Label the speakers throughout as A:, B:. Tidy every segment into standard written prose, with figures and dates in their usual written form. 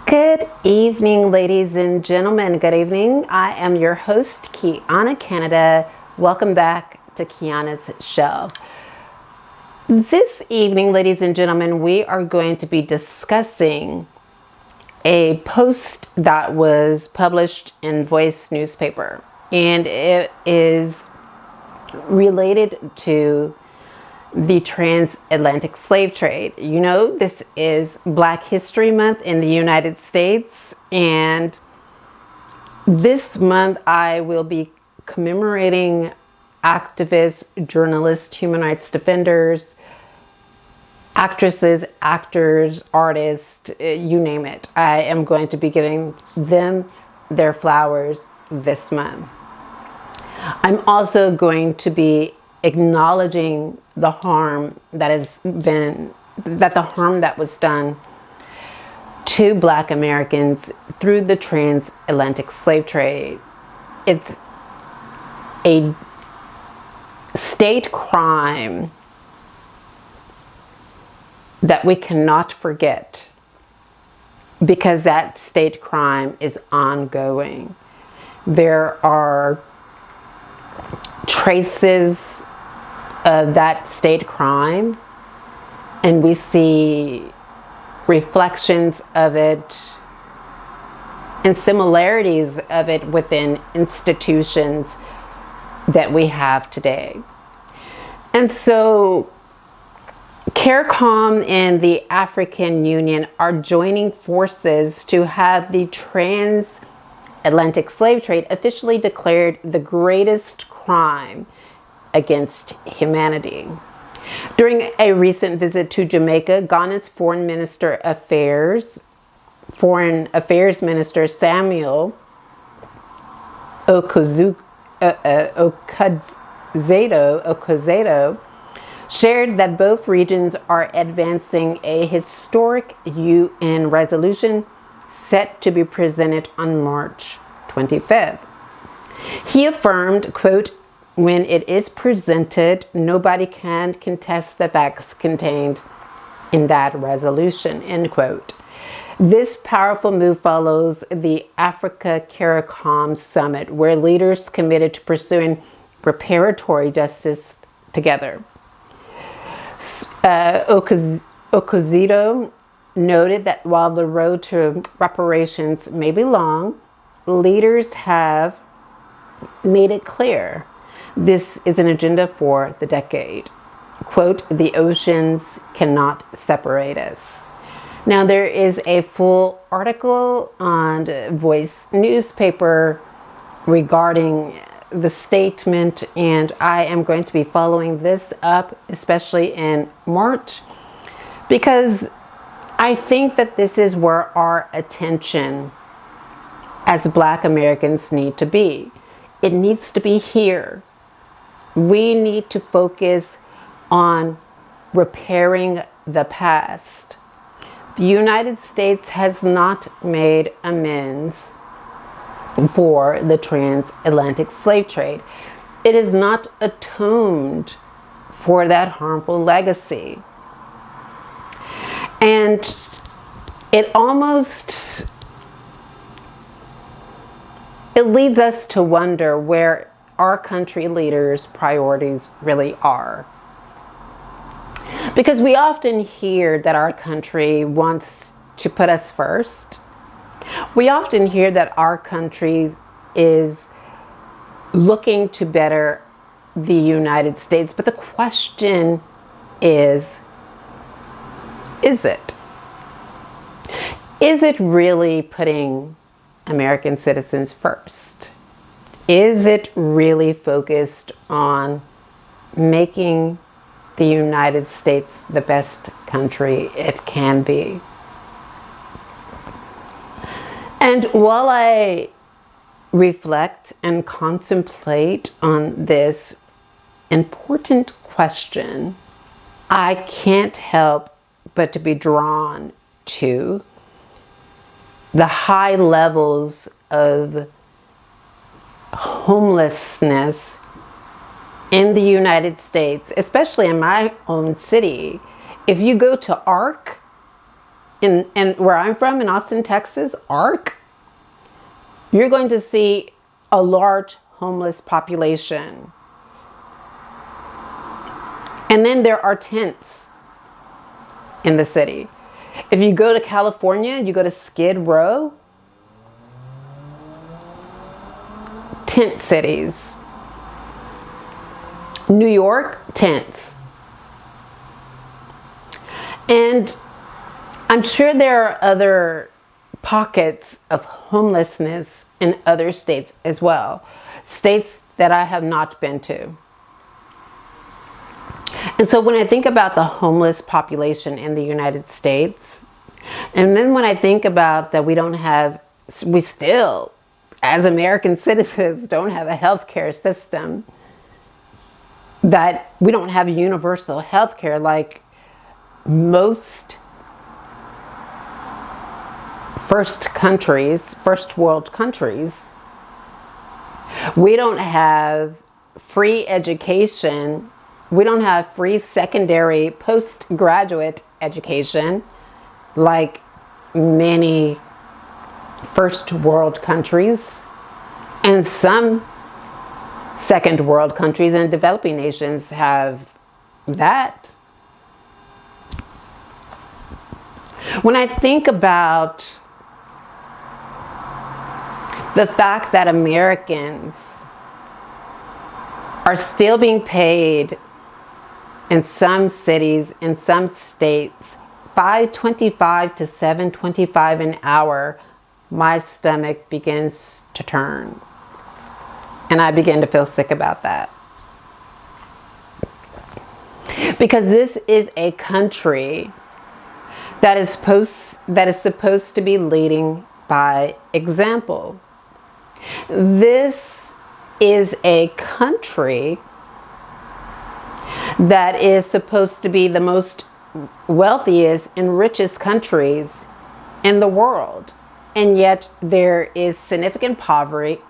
A: Good evening, ladies and gentlemen. Good evening. I am your host, Quianna, Canada. Welcome back to Quianna's show. This evening, ladies and gentlemen, we are going to be discussing a post that was published in Voice newspaper, and it is related to the transatlantic slave trade. You know, this is Black History Month in the United States, and this month I will be commemorating activists, journalists, human rights defenders, actresses, actors, artists, you name it. I am going to be giving them their flowers this month. I'm also going to be acknowledging the harm that was done to Black Americans through the transatlantic slave trade. It's a state crime that we cannot forget, because that state crime is ongoing. There are traces of that state crime, and we see reflections of it and similarities of it within institutions that we have today. And so CARICOM and the African Union are joining forces to have the transatlantic slave trade officially declared the greatest crime against humanity. During a recent visit to Jamaica, Ghana's Foreign Affairs Minister Samuel Okudzeto shared that both regions are advancing a historic UN resolution set to be presented on March 25th. He affirmed, quote, "When it is presented, nobody can contest the facts contained in that resolution," end quote. This powerful move follows the Africa CARICOM summit, where leaders committed to pursuing reparatory justice together. Okudzeto noted that while the road to reparations may be long, leaders have made it clear this is an agenda for the decade. Quote, "The oceans cannot separate us." Now, there is a full article on Voice newspaper regarding the statement, and I am going to be following this up, especially in March, because I think that this is where our attention as Black Americans need to be. It needs to be here. We need to focus on repairing the past. The United States has not made amends for the transatlantic slave trade. It has not atoned for that harmful legacy. And it leads us to wonder where our country leaders' priorities really are. Because we often hear that our country wants to put us first. We often hear that our country is looking to better the United States. But the question is it? Is it really putting American citizens first? Is it really focused on making the United States the best country it can be? And while I reflect and contemplate on this important question, I can't help but to be drawn to the high levels of homelessness in the United States, especially in my own city. If you go to ARC, and where I'm from in Austin, Texas, ARC, you're going to see a large homeless population. And then there are tents in the city. If you go to California, you go to Skid Row, tent cities. New York, tents. And I'm sure there are other pockets of homelessness in other states as well. States that I have not been to. And so when I think about the homeless population in the United States, and then when I think about that we still, as American citizens, don't have a healthcare system, that we don't have universal healthcare like most first world countries. We don't have free education. We don't have free secondary postgraduate education like many first world countries and some second world countries and developing nations have that. When I think about the fact that Americans are still being paid in some cities, in some states, $5.25 to $7.25 an hour, my stomach begins to turn. And I begin to feel sick about that. Because this is a country that is supposed to be leading by example. This is a country that is supposed to be the most wealthiest and richest countries in the world. And yet there is significant poverty.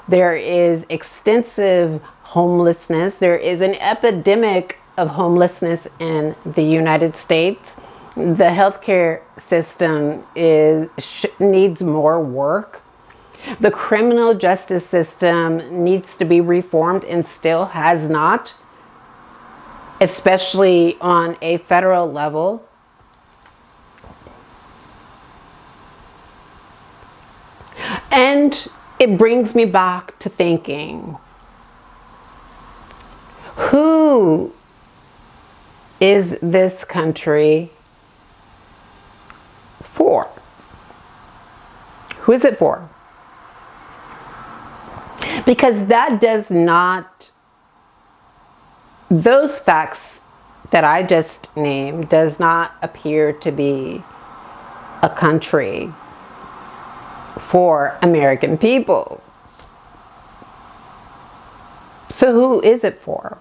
A: There is extensive homelessness. There is an epidemic of homelessness in the United States. The healthcare system needs more work. The criminal justice system needs to be reformed and still has not, especially on a federal level. And it brings me back to thinking, who is this country for? Who is it for? Because those facts that I just named does not appear to be a country for American people. So who is it for?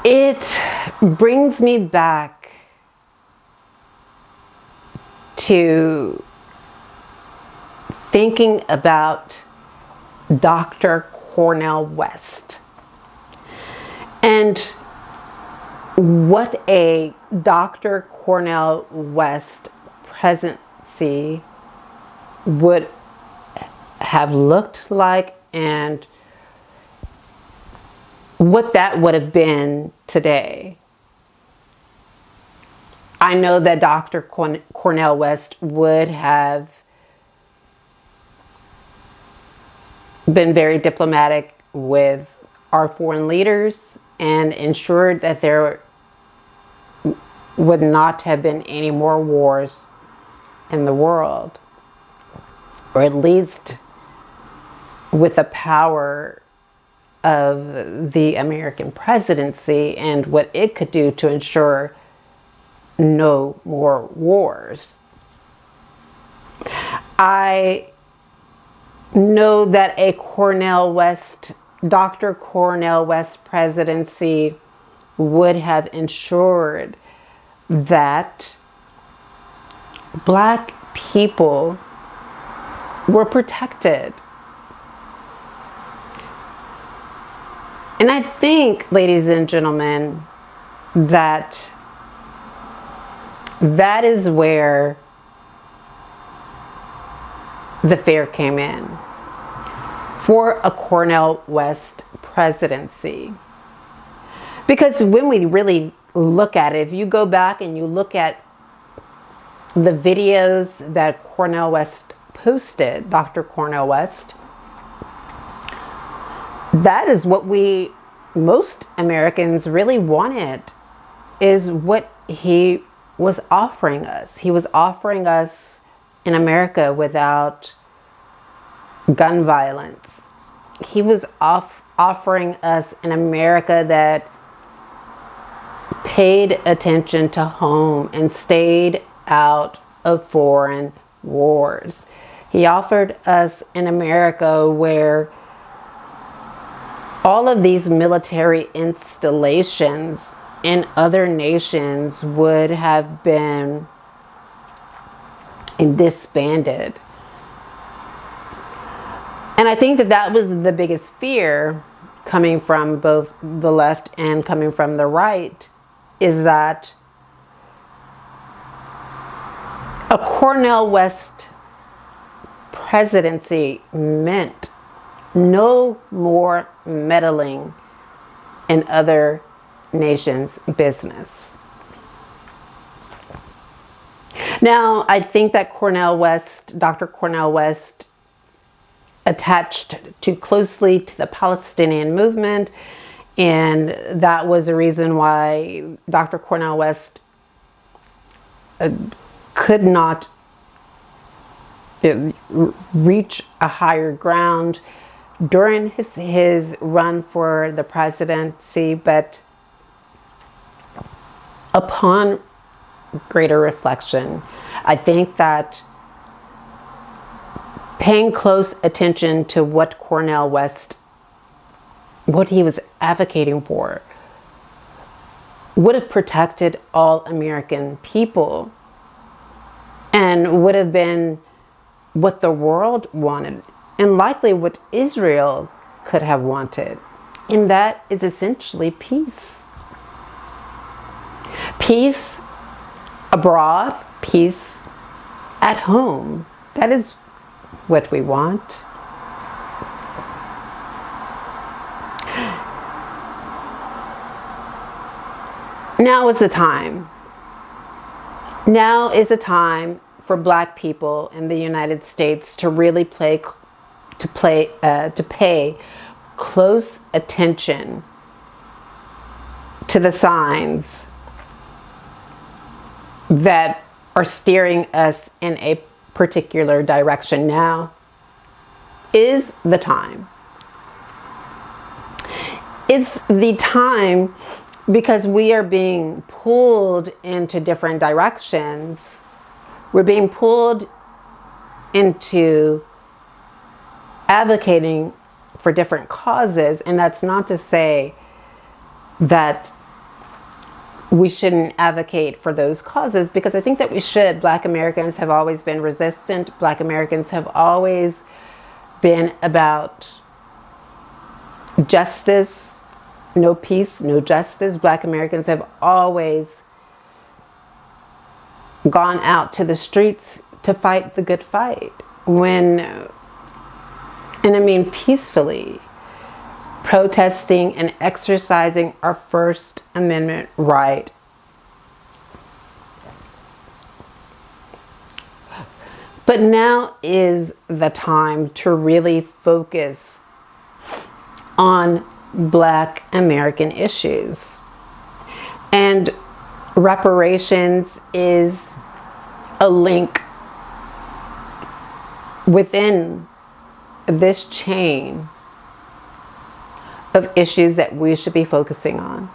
A: It brings me back to thinking about Dr. Cornel West and what a Dr. Cornel West presidency would have looked like and what that would have been today. I know that Dr. Cornel West would have been very diplomatic with our foreign leaders and ensured that there would not have been any more wars in the world, or at least with the power of the American presidency and what it could do to ensure no more wars. I know that a Dr. Cornel West presidency would have ensured that Black people were protected. And I think, ladies and gentlemen, that is where the fear came in for a Cornel West presidency. Because when we really look at it, if you go back and you look at the videos that Cornel West posted, Dr. Cornel West, that is what most Americans really wanted, is what he was offering us. He was offering us in America without gun violence. He was offering us an America that paid attention to home and stayed out of foreign wars. He offered us an America where all of these military installations in other nations would have been disbanded. And I think that was the biggest fear coming from both the left and coming from the right, is that a Cornel West presidency meant no more meddling in other nations' business. Now, I think that Dr. Cornel West, attached too closely to the Palestinian movement, and that was a reason why Dr. Cornel West could not reach a higher ground during his run for the presidency. But upon greater reflection, I think that paying close attention to what Cornel West, what he was advocating for, would have protected all American people and would have been what the world wanted, and likely what Israel could have wanted. And that is essentially peace. Peace abroad, peace at home. That is what we want. Now is the time. Now is the time for Black people in the United States to really pay close attention to the signs that are steering us in a particular direction. Now is the time. It's the time because we are being pulled into different directions. We're being pulled into advocating for different causes, and that's not to say that we shouldn't advocate for those causes, because I think that we should. Black Americans have always been resistant. Black Americans have always been about justice. No peace, no justice. Black Americans have always gone out to the streets to fight the good fight. And I mean peacefully, protesting and exercising our First Amendment right. But now is the time to really focus on Black American issues. And reparations is a link within this chain of issues that we should be focusing on.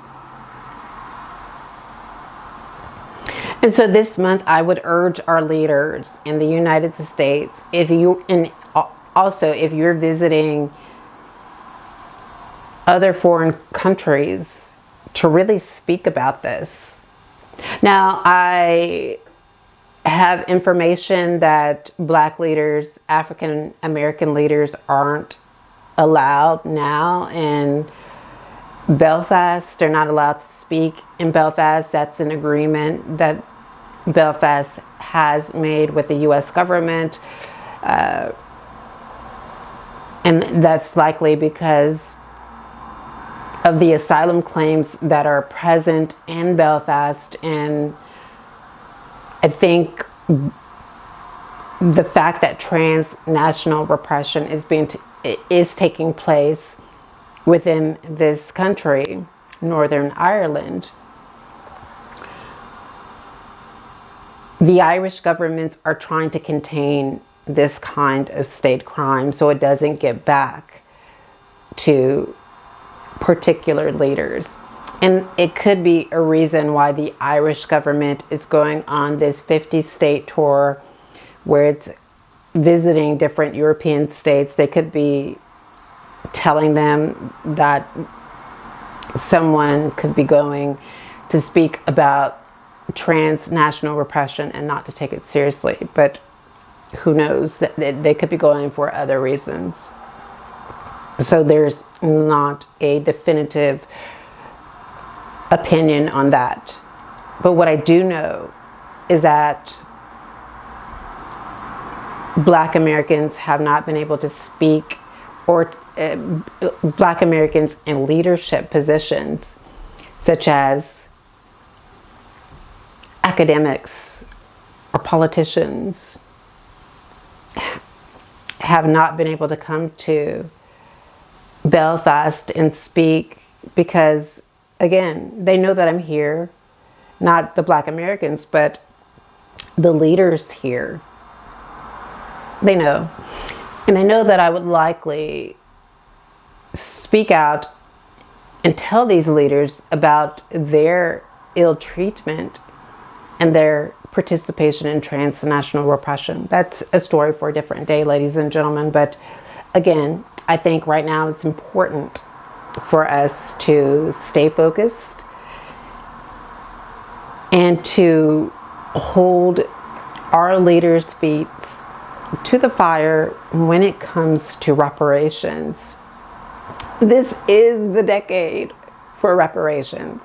A: And so this month, I would urge our leaders in the United States, if you're visiting other foreign countries, to really speak about this. Now, I have information that Black leaders, African American leaders aren't allowed now Belfast, they're not allowed to speak in Belfast. That's an agreement that Belfast has made with the U.S. government. And that's likely because of the asylum claims that are present in Belfast. And I think the fact that transnational repression is taking place within this country, Northern Ireland, the Irish governments are trying to contain this kind of state crime so it doesn't get back to particular leaders. And it could be a reason why the Irish government is going on this 50-state tour where it's visiting different European states. They could be telling them that someone could be going to speak about transnational repression and not to take it seriously. But who knows? They could be going for other reasons. So there's not a definitive opinion on that. But what I do know is that Black Americans have not been able to speak, or Black Americans in leadership positions, such as academics or politicians, have not been able to come to Belfast and speak because, again, they know that I'm here, not the Black Americans, but the leaders here. They know. And I know that I would likely speak out and tell these leaders about their ill treatment and their participation in transnational repression. That's a story for a different day, ladies and gentlemen. But again, I think right now it's important for us to stay focused and to hold our leaders' feet to the fire when it comes to reparations. This is the decade for reparations.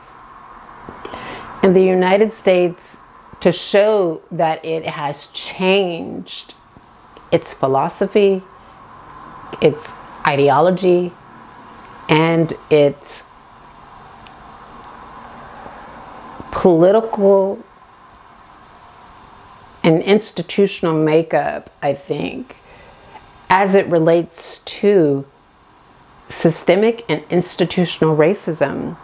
A: And the United States, to show that it has changed its philosophy, its ideology, and its political and institutional makeup, I think, as it relates to systemic and institutional racism,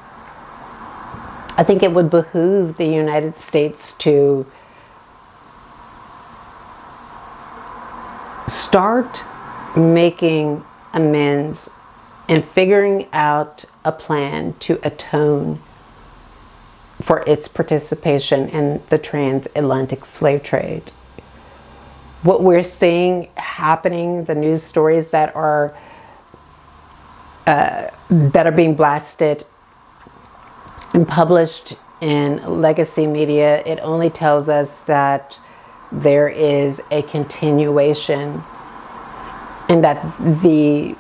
A: I think it would behoove the United States to start making amends and figuring out a plan to atone for its participation in the transatlantic slave trade. What we're seeing happening, the news stories that are being blasted and published in legacy media, it only tells us that there is a continuation and that the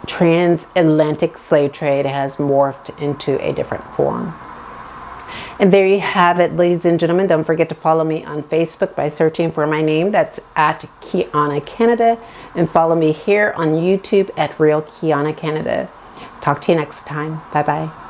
A: transatlantic slave trade has morphed into a different form. And there you have it, ladies and gentlemen. Don't forget to follow me on Facebook by searching for my name. That's at Quianna Canada. And follow me here on YouTube at Real Quianna Canada. Talk to you next time. Bye-bye.